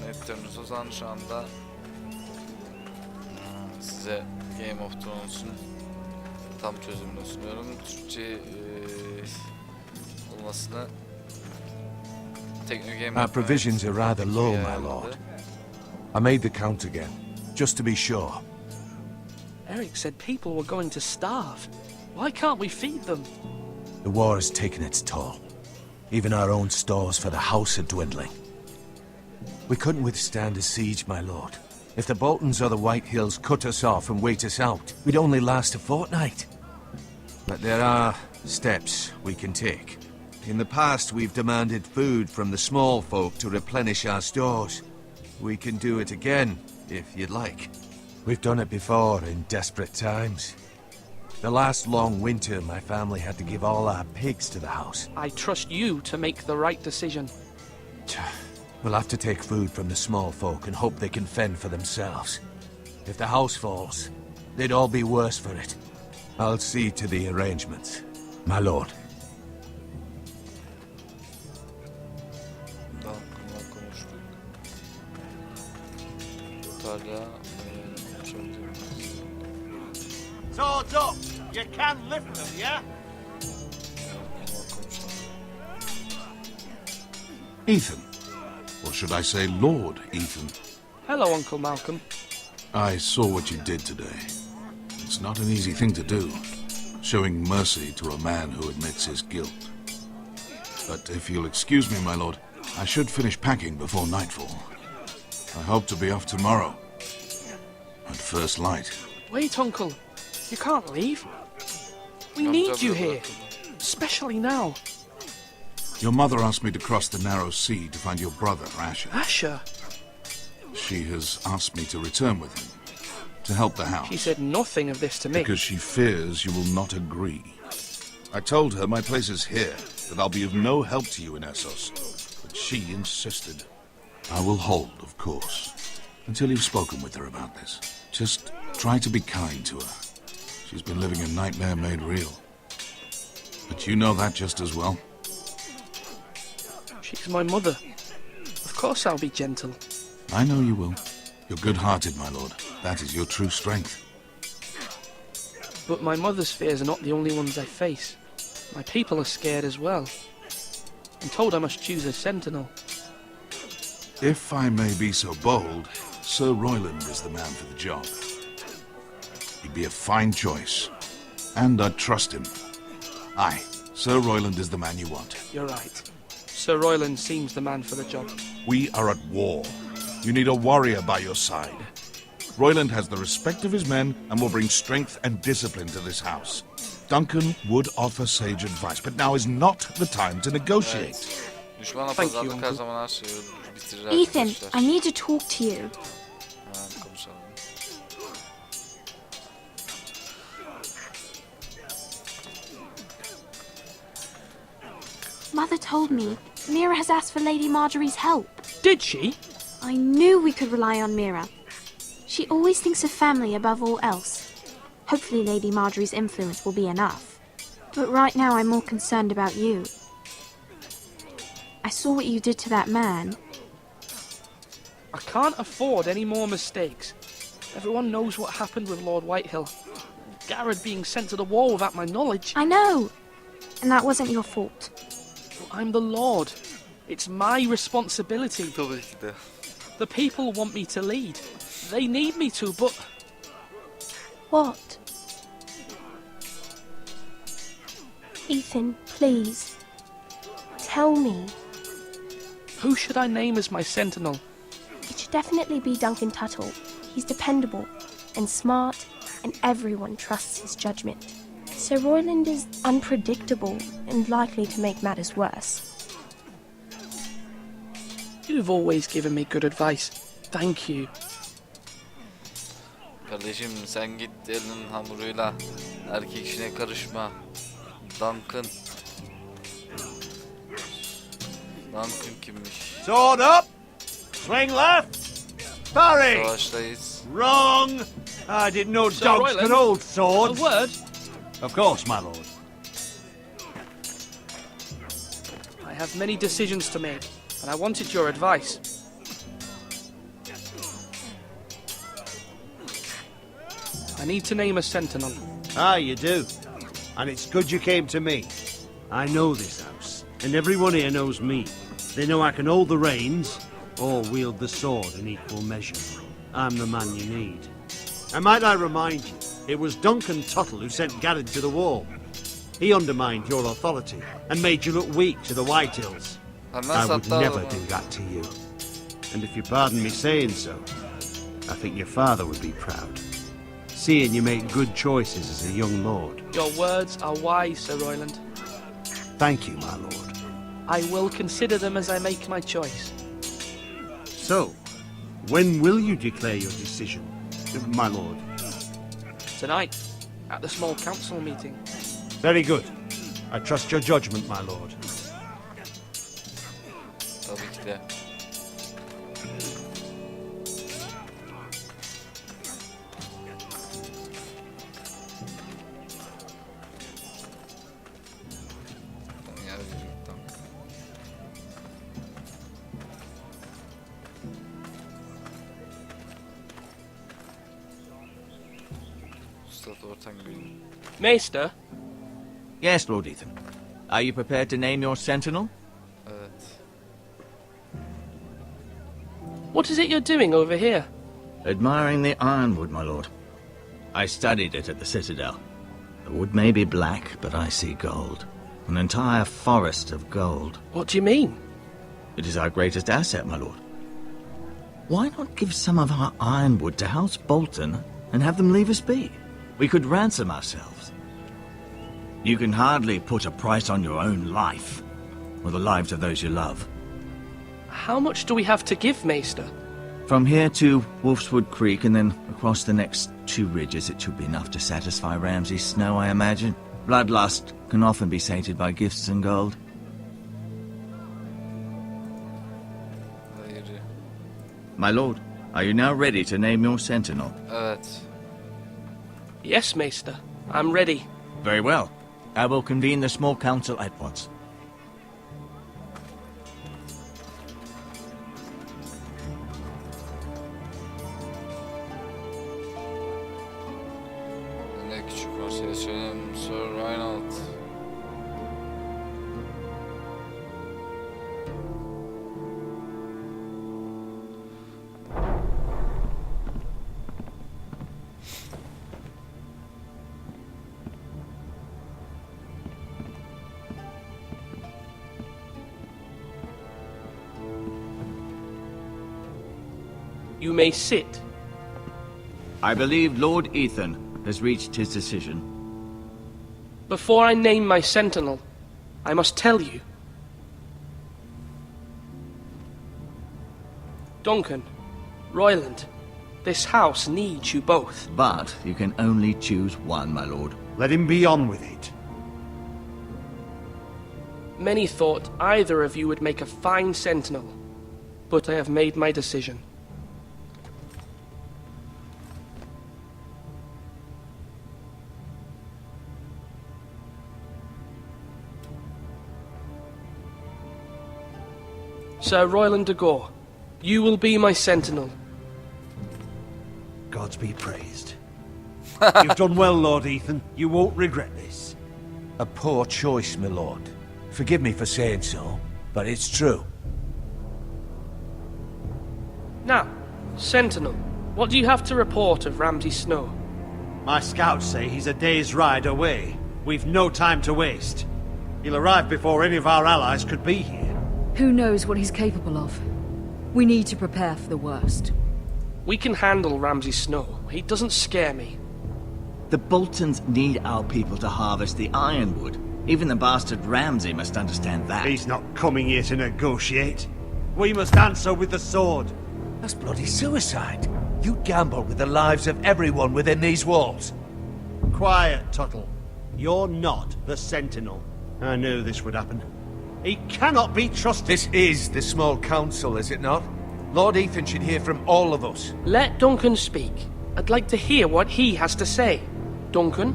yani editörünüz Ozan. Şu anda size Game of Thrones'un tam çözümünü sunuyorum. Türkçe olmasını Our provisions are rather low, my lord. I made the count again, just to be sure. Eric said people were going to starve. Why can't we feed them? The war has taken its toll. Even our own stores for the house are dwindling. We couldn't withstand a siege, my lord. If the Boltons or the White Hills cut us off and wait us out, we'd only last a fortnight. But there are steps we can take. In the past, we've demanded food from the small folk to replenish our stores. We can do it again, if you'd like. We've done it before in desperate times. The last long winter, my family had to give all our pigs to the house. I trust you to make the right decision. We'll have to take food from the small folk and hope they can fend for themselves. If the house falls, they'd all be worse for it. I'll see to the arrangements, my lord. Swords up! You can lift them, yeah? Ethan. Or should I say Lord Ethan? Hello, Uncle Malcolm. I saw what you did today. It's not an easy thing to do, showing mercy to a man who admits his guilt. But if you'll excuse me, my lord, I should finish packing before nightfall. I hope to be off tomorrow. At first light. Wait, Uncle. You can't leave. We need you here. Especially now. Your mother asked me to cross the narrow sea to find your brother, Asher. Asher? She has asked me to return with him, to help the house. She said nothing of this to me. Because she fears you will not agree. I told her my place is here, that I'll be of no help to you in Essos. But she insisted. I will hold, of course, until you've spoken with her about this. Just try to be kind to her. She's been living a nightmare made real. But you know that just as well. She's my mother. Of course I'll be gentle. I know you will. You're good-hearted, my lord. That is your true strength. But my mother's fears are not the only ones I face. My people are scared as well. I'm told I must choose a sentinel. If I may be so bold, Sir Royland is the man for the job. He'd be a fine choice. And I'd trust him. Aye, Sir Royland is the man you want. You're right. Sir Royland seems the man for the job. We are at war. You need a warrior by your side. Royland has the respect of his men and will bring strength and discipline to this house. Duncan would offer sage advice, but now is not the time to negotiate. Düşmana pazarlık her zaman her şeyi bitirir Ethan, arkadaşlar. I need to talk to you. Hemen konuşalım. Mother told me Mira has asked for Lady Marjorie's help. Did she? I knew we could rely on Mira. She always thinks of family above all else. Hopefully Lady Marjorie's influence will be enough. But right now I'm more concerned about you. I saw what you did to that man. I can't afford any more mistakes. Everyone knows what happened with Lord Whitehill. Garrett being sent to the war without my knowledge. I know. And that wasn't your fault. I'm the Lord. It's my responsibility. Tabii ki de. The people want me to lead. They need me to, but... What? Ethan, please. Tell me. Who should I name as my sentinel? It should definitely be Duncan Tuttle. He's dependable and smart, and everyone trusts his judgment. Sir Royland is unpredictable and likely to make matters worse. You've always given me good advice. Thank you. Kardeşim sen git elinin hamuruyla erkek işine karışma. Duncan. Duncan kimmiş? Sword up! Swing left! Parry! Savaştayız. Wrong! I didn't know Sir dogs Royland, could hold A swords. word? Of course, my lord. I have many decisions to make, and I wanted your advice. I need to name a sentinel. Ah, you do. And it's good you came to me. I know this house, and everyone here knows me. They know I can hold the reins, or wield the sword in equal measure. I'm the man you need. And might I remind you, it was Duncan Tuttle who sent Garrett to the wall. He undermined your authority, and made you look weak to the Whitehills. I would never do that to you. And if you pardon me saying so, I think your father would be proud. Seeing you make good choices as a young lord. Your words are wise, Sir Royland. Thank you, my lord. I will consider them as I make my choice. So, when will you declare your decision, my lord? Tonight, at the small council meeting. Very good. I trust your judgment, my lord. Tabii ki de. Maester? Yes, Lord Ethan. Are you prepared to name your sentinel? Evet. What is it you're doing over here? Admiring the ironwood, my lord. I studied it at the Citadel. The wood may be black, but I see gold. An entire forest of gold. What do you mean? It is our greatest asset, my lord. Why not give some of our ironwood to House Bolton and have them leave us be? We could ransom ourselves. You can hardly put a price on your own life, or the lives of those you love. How much do we have to give, Maester? From here to Wolfswood Creek and then across the next 2 ridges, it should be enough to satisfy Ramsay Snow, I imagine. Bloodlust can often be sated by gifts and gold. Hayır. My lord, are you now ready to name your sentinel? Evet. Yes, Maester. I'm ready. Very well. I will convene the small council at once. Ne küçük konsey söyleyeyim. Sir Reinald. You may sit. I believe Lord Ethan has reached his decision. Before I name my sentinel, I must tell you. Duncan, Royland, this house needs you both. But you can only choose one, my lord. Let him be on with it. Many thought either of you would make a fine sentinel, but I have made my decision. Sir Royland de Gore, you will be my sentinel. Gods be praised. You've done well, Lord Ethan. You won't regret this. A poor choice, my lord. Forgive me for saying so, but it's true. Now, sentinel, what do you have to report of Ramsay Snow? My scouts say he's a day's ride away. We've no time to waste. He'll arrive before any of our allies could be here. Who knows what he's capable of? We need to prepare for the worst. We can handle Ramsay Snow. He doesn't scare me. The Boltons need our people to harvest the ironwood. Even the bastard Ramsay must understand that. He's not coming here to negotiate. We must answer with the sword. That's bloody suicide. You gamble with the lives of everyone within these walls. Quiet, Tuttle. You're not the Sentinel. I knew this would happen. He cannot be trusted. This is the small council, is it not? Lord Ethan should hear from all of us. Let Duncan speak. I'd like to hear what he has to say. Duncan?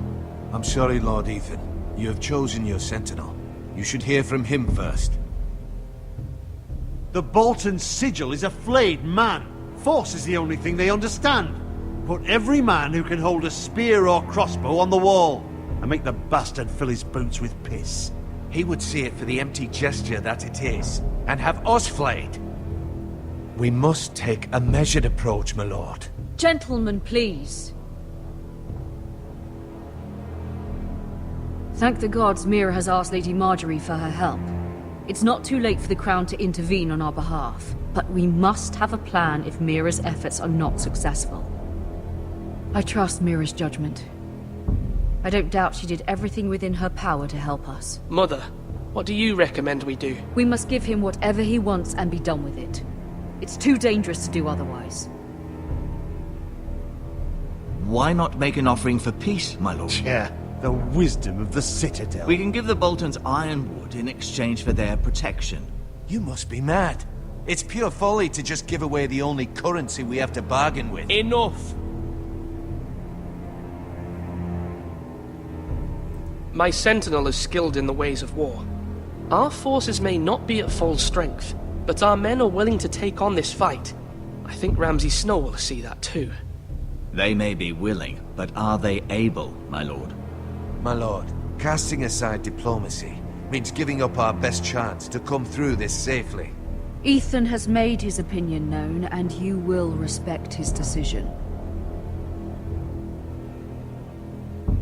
I'm sorry, Lord Ethan. You have chosen your sentinel. You should hear from him first. The Bolton sigil is a flayed man. Force is the only thing they understand. Put every man who can hold a spear or crossbow on the wall, and make the bastard fill his boots with piss. He would see it for the empty gesture that it is, and have us flayed. We must take a measured approach, my lord. Gentlemen, please. Thank the gods Mira has asked Lady Marjorie for her help. It's not too late for the Crown to intervene on our behalf, but we must have a plan if Mira's efforts are not successful. I trust Mira's judgment. I don't doubt she did everything within her power to help us. Mother, what do you recommend we do? We must give him whatever he wants and be done with it. It's too dangerous to do otherwise. Why not make an offering for peace, my lord? Yeah, the wisdom of the Citadel. We can give the Boltons ironwood in exchange for their protection. You must be mad. It's pure folly to just give away the only currency we have to bargain with. Enough! My sentinel is skilled in the ways of war. Our forces may not be at full strength, but our men are willing to take on this fight. I think Ramsay Snow will see that too. They may be willing, but are they able, my lord? My lord, casting aside diplomacy means giving up our best chance to come through this safely. Ethan has made his opinion known, and you will respect his decision.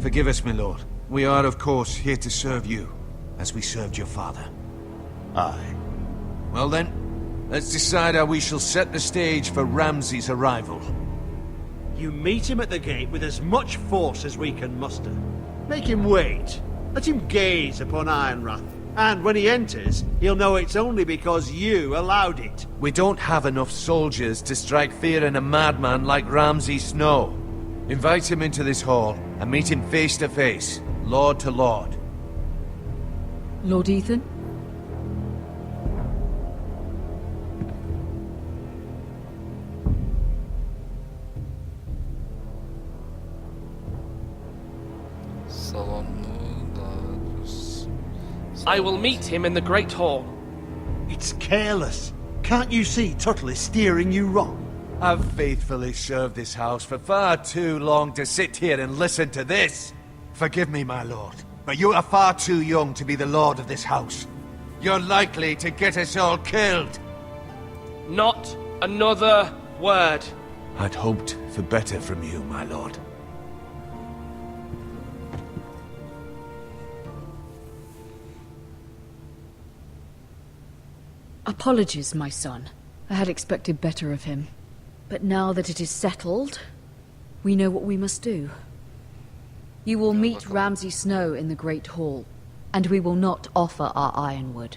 Forgive us, my lord. We are, of course, here to serve you, as we served your father. Aye. Well then, let's decide how we shall set the stage for Ramsay's arrival. You meet him at the gate with as much force as we can muster. Make him wait. Let him gaze upon Ironrath. And when he enters, he'll know it's only because you allowed it. We don't have enough soldiers to strike fear in a madman like Ramsay Snow. Invite him into this hall and meet him face to face, lord to lord. Lord Ethan? Salon mu daha düz? I will meet him in the Great Hall. It's careless. Can't you see Tuttle is steering you wrong? I've faithfully served this house for far too long to sit here and listen to this. Forgive me, my lord, but you are far too young to be the lord of this house. You're likely to get us all killed. Not another word. I'd hoped for better from you, my lord. Apologies, my son. I had expected better of him. But now that it is settled, we know what we must do. You will meet Ramsay Snow in the Great Hall, and we will not offer our ironwood.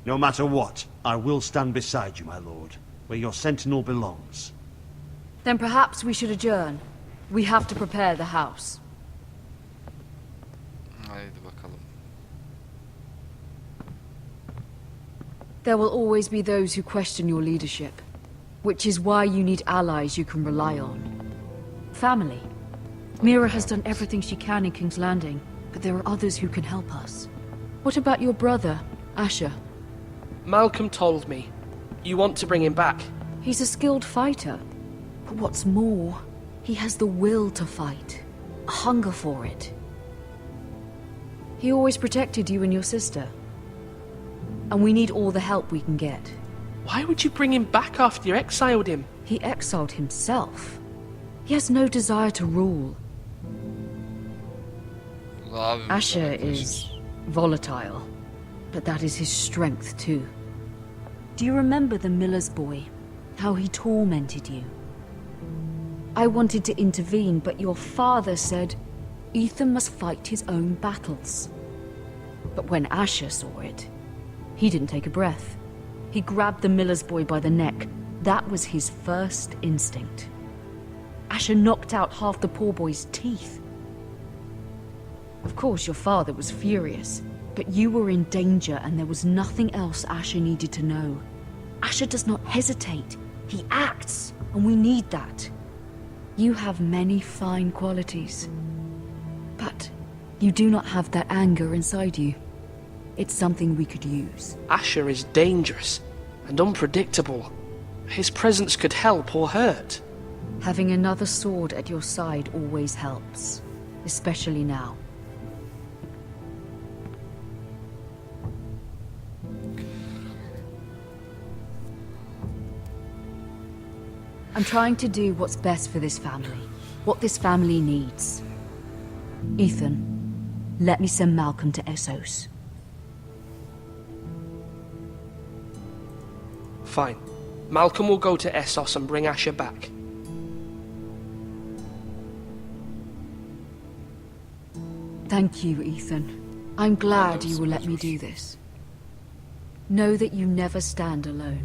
No matter what, I will stand beside you, my lord, where your sentinel belongs. Then perhaps we should adjourn. We have to prepare the house. Haydi bakalım. There will always be those who question your leadership, which is why you need allies you can rely on. Family. Mira has done everything she can in King's Landing, but there are others who can help us. What about your brother, Asher? Malcolm told me. You want to bring him back. He's a skilled fighter. But what's more, he has the will to fight. A hunger for it. He always protected you and your sister. And we need all the help we can get. Why would you bring him back after you exiled him? He exiled himself. He has no desire to rule. Abim Asher arkadaşlar. is volatile, but that is his strength too. Do you remember the miller's boy? How he tormented you? I wanted to intervene, but your father said Ethan must fight his own battles. But when Asher saw it, he didn't take a breath. He grabbed the miller's boy by the neck. That was his first instinct. Asher knocked out half the poor boy's teeth. Of course, your father was furious, but you were in danger and there was nothing else Asher needed to know. Asher does not hesitate. He acts, and we need that. You have many fine qualities, but you do not have that anger inside you. It's something we could use. Asher is dangerous and unpredictable. His presence could help or hurt. Having another sword at your side always helps, especially now. I'm trying to do what's best for this family, what this family needs. Ethan, let me send Malcolm to Essos. Fine. Malcolm will go to Essos and bring Asher back. Thank you, Ethan. I'm glad you will let me do this. Know that you never stand alone.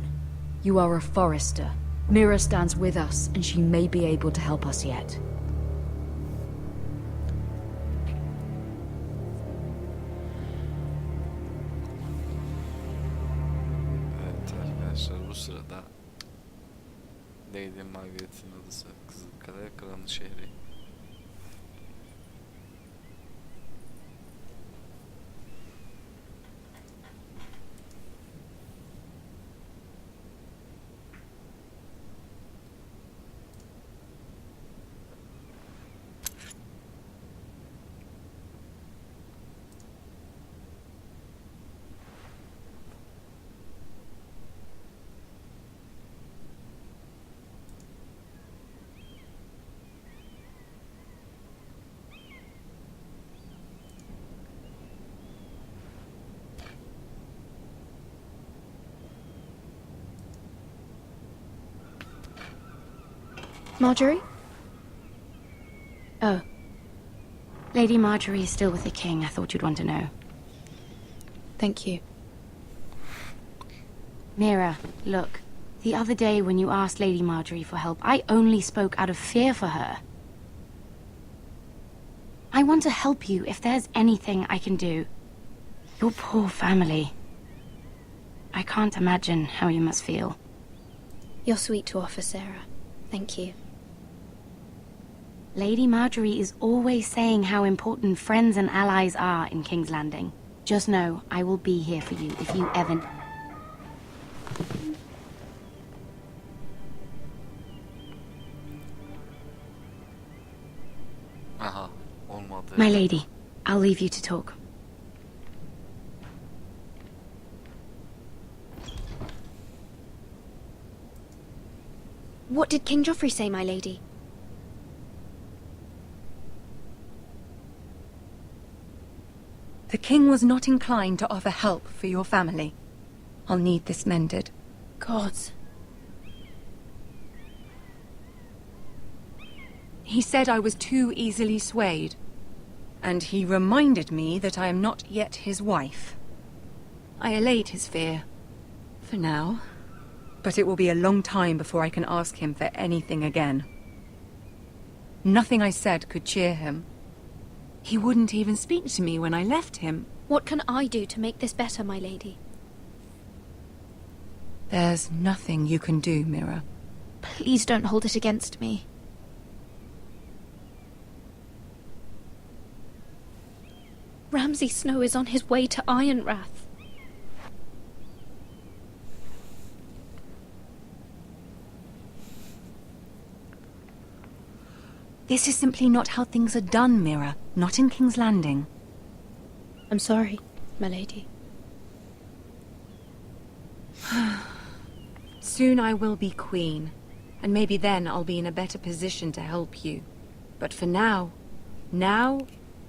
You are a Forester. Mira stands with us, and she may be able to help us yet. Evet arkadaşlar, bu sırada Lady Margaret'in adası Kızılkale Kralın şehri. Marjorie? Oh. Lady Marjorie is still with the king. I thought you'd want to know. Thank you. Mira, look. The other day when you asked Lady Marjorie for help, I only spoke out of fear for her. I want to help you if there's anything I can do. Your poor family. I can't imagine how you must feel. You're sweet to offer, Sarah. Thank you. Lady Marjorie is always saying how important friends and allies are in King's Landing. Just know, I will be here for you if you ever... Aha, olmadı. My lady, I'll leave you to talk. What did King Joffrey say, my lady? The king was not inclined to offer help for your family. I'll need this mended. Gods. He said I was too easily swayed. And he reminded me that I am not yet his wife. I allayed his fear. For now. But it will be a long time before I can ask him for anything again. Nothing I said could cheer him. He wouldn't even speak to me when I left him. What can I do to make this better, my lady? There's nothing you can do, Mira. Please don't hold it against me. Ramsay Snow is on his way to Ironrath. This is simply not how things are done, Mira. Not in King's Landing. I'm sorry, my lady. Soon I will be queen, and maybe then I'll be in a better position to help you. But for now,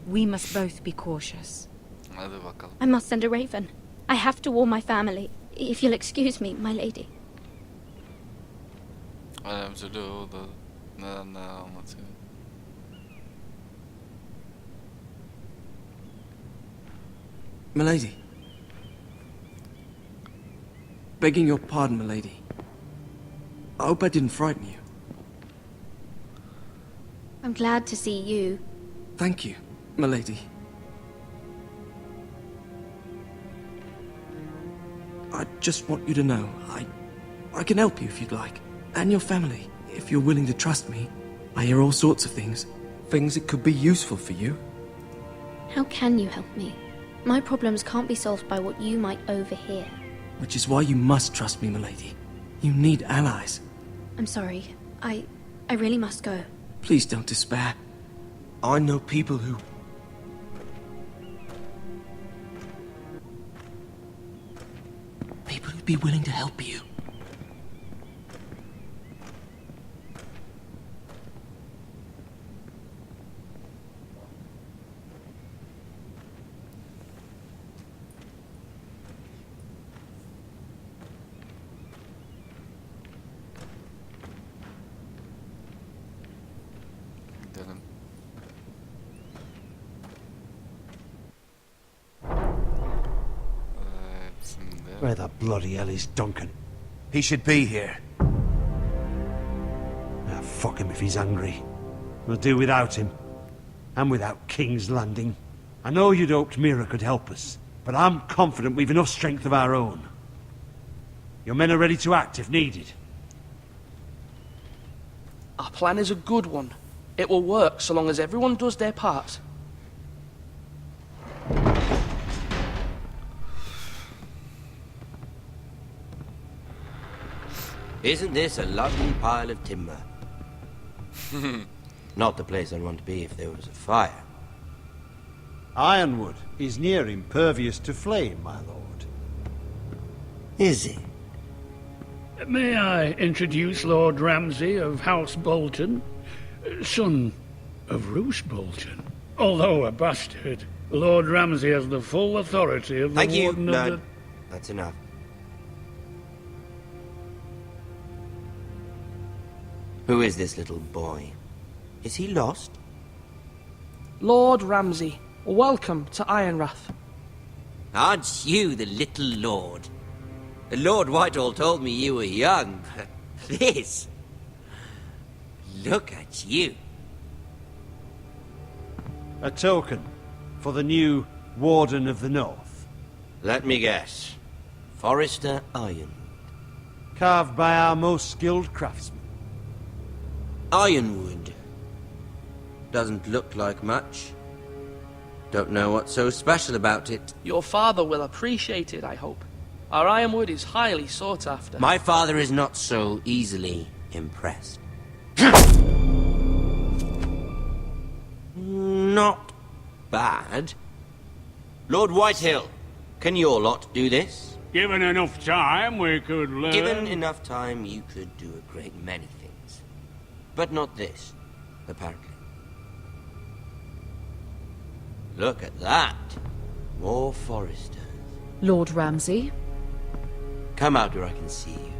we must both be cautious. Hadi bakalım. I must send a raven. I have to warn my family. If you'll excuse me, my lady. Önemli de o da neler anlatıyor. Milady. Begging your pardon, milady. I hope I didn't frighten you. I'm glad to see you. Thank you, milady. I just want you to know, I can help you if you'd like. And your family, if you're willing to trust me. I hear all sorts of things. Things that could be useful for you. How can you help me? My problems can't be solved by what you might overhear. Which is why you must trust me, milady. You need allies. I'm sorry. I really must go. Please don't despair. I know people who... People who'd be willing to help you. Gidelim. Şimdi... Where the bloody hell is Duncan? He should be here. Ah, fuck him if he's angry. We'll do without him. And without King's Landing. I know you'd hoped Mira could help us, but I'm confident we've enough strength of our own. Your men are ready to act if needed. Our plan is a good one. It will work so long as everyone does their part. Isn't this a lovely pile of timber? Not the place I'd want to be if there was a fire. Ironwood is near impervious to flame, my lord. Is it? May I introduce Lord Ramsay of House Bolton, son of Roose Bolton? Although a bastard, Lord Ramsay has the full authority of the Thank you. Warden No, of the... that's enough. Who is this little boy? Is he lost? Lord Ramsay, welcome to Ironrath. Aren't you the little lord? Lord Whitehall told me you were young, but this... Look at you. A token for the new Warden of the North. Let me guess. Forrester Ironwood. Carved by our most skilled craftsmen. Ironwood. Doesn't look like much. Don't know what's so special about it. Your father will appreciate it, I hope. Our ironwood is highly sought after. My father is not so easily impressed. Not bad. Lord Whitehill, can your lot do this? Given enough time, we could learn... Given enough time, you could do a great many things. But not this, apparently. Look at that. More foresters. Lord Ramsay? Come out where I can see you.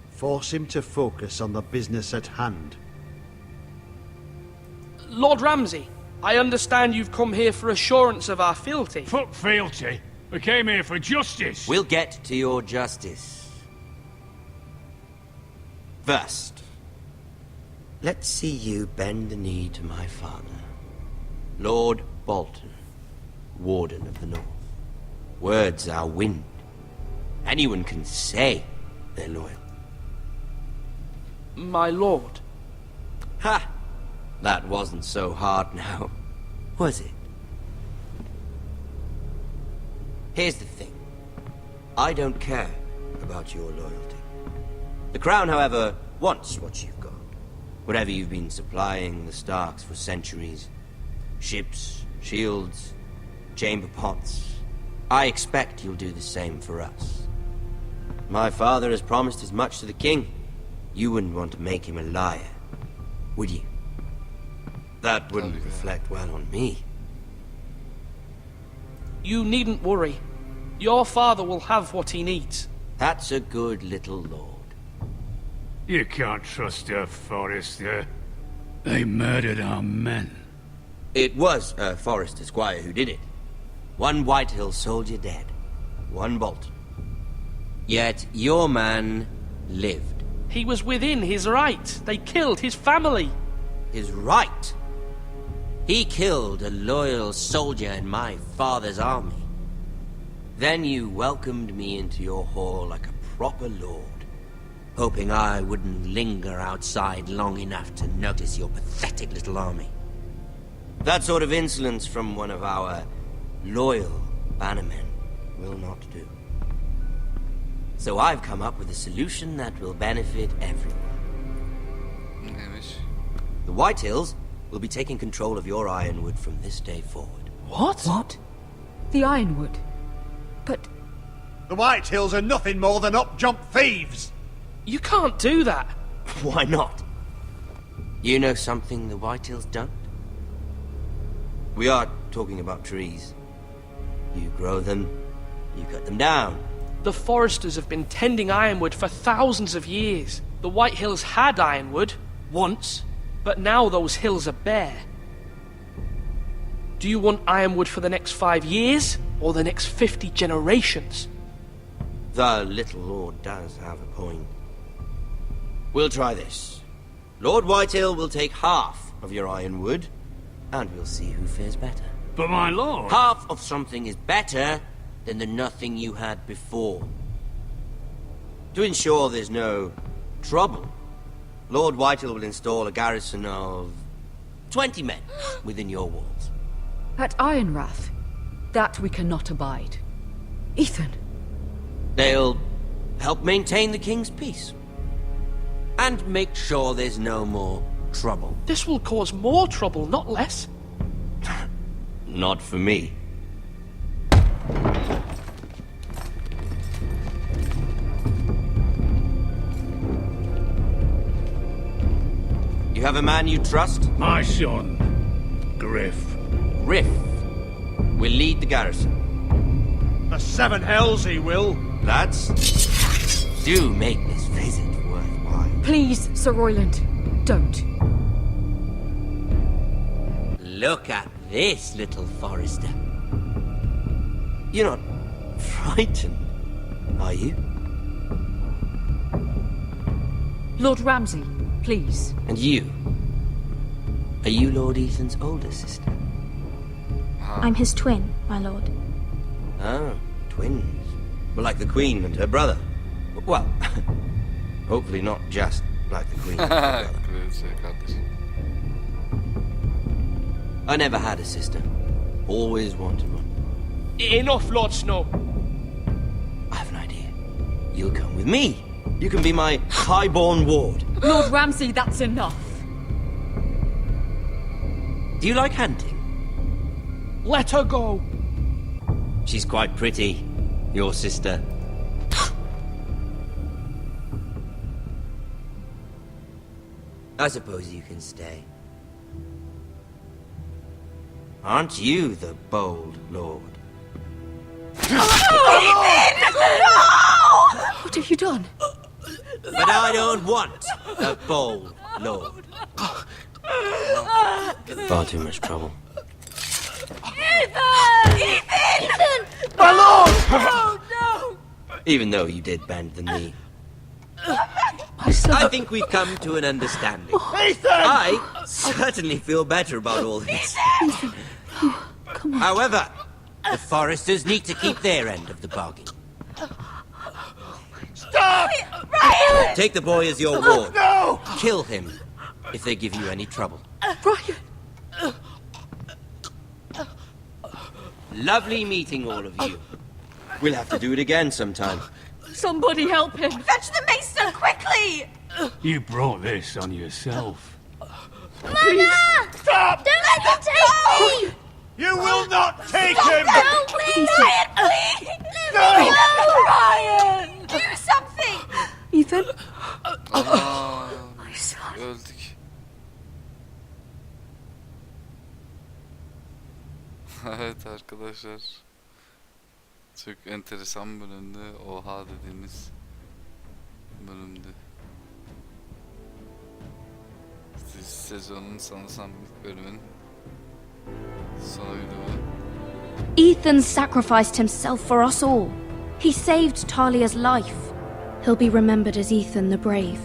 Force him to focus on the business at hand. Lord Ramsay, I understand you've come here for assurance of our fealty. Fuck fealty. We came here for justice. We'll get to your justice. First, let's see you bend the knee to my father, Lord Bolton, Warden of the North. Words are wind. Anyone can say they're loyal. My lord. Ha! That wasn't so hard now, was it? Here's the thing. I don't care about your loyalty. The Crown, however, wants what you've got. Whatever you've been supplying the Starks for centuries. Ships, shields, chamber pots. I expect you'll do the same for us. My father has promised as much to the king. You wouldn't want to make him a liar, would you? That wouldn't reflect well on me. You needn't worry. Your father will have what he needs. That's a good little lord. You can't trust a Forrester. They murdered our men. It was a Forrester squire who did it. One Whitehill soldier dead. One Bolton. Yet your man lived. He was within his right. They killed his family. His right? He killed a loyal soldier in my father's army. Then you welcomed me into your hall like a proper lord, hoping I wouldn't linger outside long enough to notice your pathetic little army. That sort of insolence from one of our loyal bannermen will not do. So I've come up with a solution that will benefit everyone. Neymiş? The Whitehills will be taking control of your ironwood from this day forward. What? What? The Ironwood? But The Whitehills are nothing more than up-jump thieves! you can't do that. Why not? You know something the Whitehills don't? We are talking about trees. You grow them, you cut them down. The foresters have been tending ironwood for thousands of years. The White Hills had ironwood, once, but now those hills are bare. Do you want ironwood for the next 5 years, or the next 50 generations? The little lord does have a point. We'll try this. Lord Whitehill will take half of your ironwood, and we'll see who fares better. But my lord... Half of something is better than the nothing you had before. To ensure there's no trouble, Lord Whitehill will install a garrison of 20 men within your walls. at Ironrath, that we cannot abide. Ethan. They'll help maintain the king's peace. And make sure there's no more trouble. This will cause more trouble, not less. Not for me. You have a man you trust? My son, Griff. Griff will lead the garrison. The seven hells he will. Lads, do make this visit worthwhile. Please, Sir Royland, don't. Look at this, little forester. You're not frightened, are you? Lord Ramsay, please. And you? Are you Lord Ethan's older sister? I'm his twin, my lord. Oh, twins. Well, like the Queen and her brother. Well, hopefully not just like the Queen and her brother. I never had a sister. Always wanted one. Enough, Lord Snow. I have an idea. You'll come with me. You can be my highborn ward. Lord Ramsay, that's enough. Do you like hunting? Let her go. She's quite pretty, your sister. I suppose you can stay. Aren't you the bold lord? What have you done? But I don't want a bold lord. Far too much trouble. Ethan! My lord! Oh, no! Even though you did bend the knee. My son. I think we've come to an understanding. Ethan! I certainly feel better about all this. Ethan. Oh, come on. However, the foresters need to keep their end of the bargain. Stop! Ryan! Take the boy as your ward. No! Kill him if they give you any trouble. Ryan! Lovely meeting all of you. We'll have to do it again sometime. Somebody help him! Fetch the maester, quickly! You brought this on yourself. Mother! Stop! Don't let him take me! You will not take him! No, please! Ryan, please! No! Ryan! Do something! Ethan? Aa, My son. öldük. Evet arkadaşlar. Çok enteresan bölümdü. Oha dediğimiz bölümdü. Sezonun sanırsam ilk bölümün sonuydu bu. Ethan sacrificed himself for us all. He saved Talia's life. He'll be remembered as Ethan the Brave.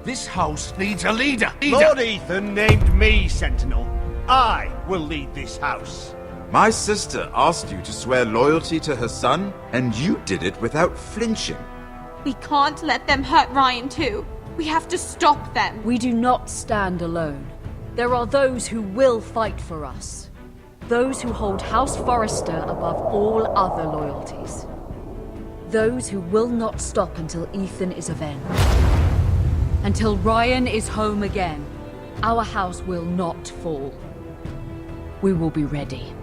This house needs a leader. Lord Ethan named me Sentinel. I will lead this house. My sister asked you to swear loyalty to her son, and you did it without flinching. We can't let them hurt Ryan too. We have to stop them. We do not stand alone. There are those who will fight for us. Those who hold House Forrester above all other loyalties. Those who will not stop until Ethan is avenged. Until Ryan is home again, our house will not fall. We will be ready.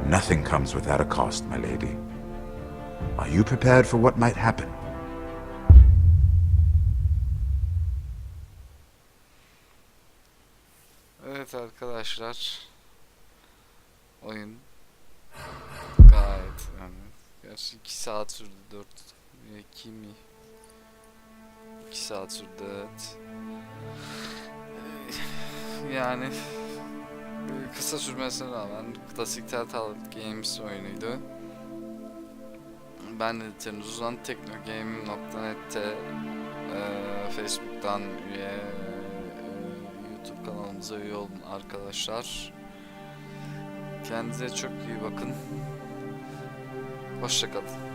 Nothing comes without a cost, my lady. Are you prepared for what might happen? Evet arkadaşlar. Oyun gayet yani. Gerçi 2 saat sürdü, 2 mi? 2 saat sürdü, evet. Yani kısa sürmesine rağmen klasik Telltale Games oyunuydu. Ben de uzan teknogame.net'te Facebook'tan üye, YouTube kanalımıza üye olun arkadaşlar. Kendinize çok iyi bakın. Hoşça kalın.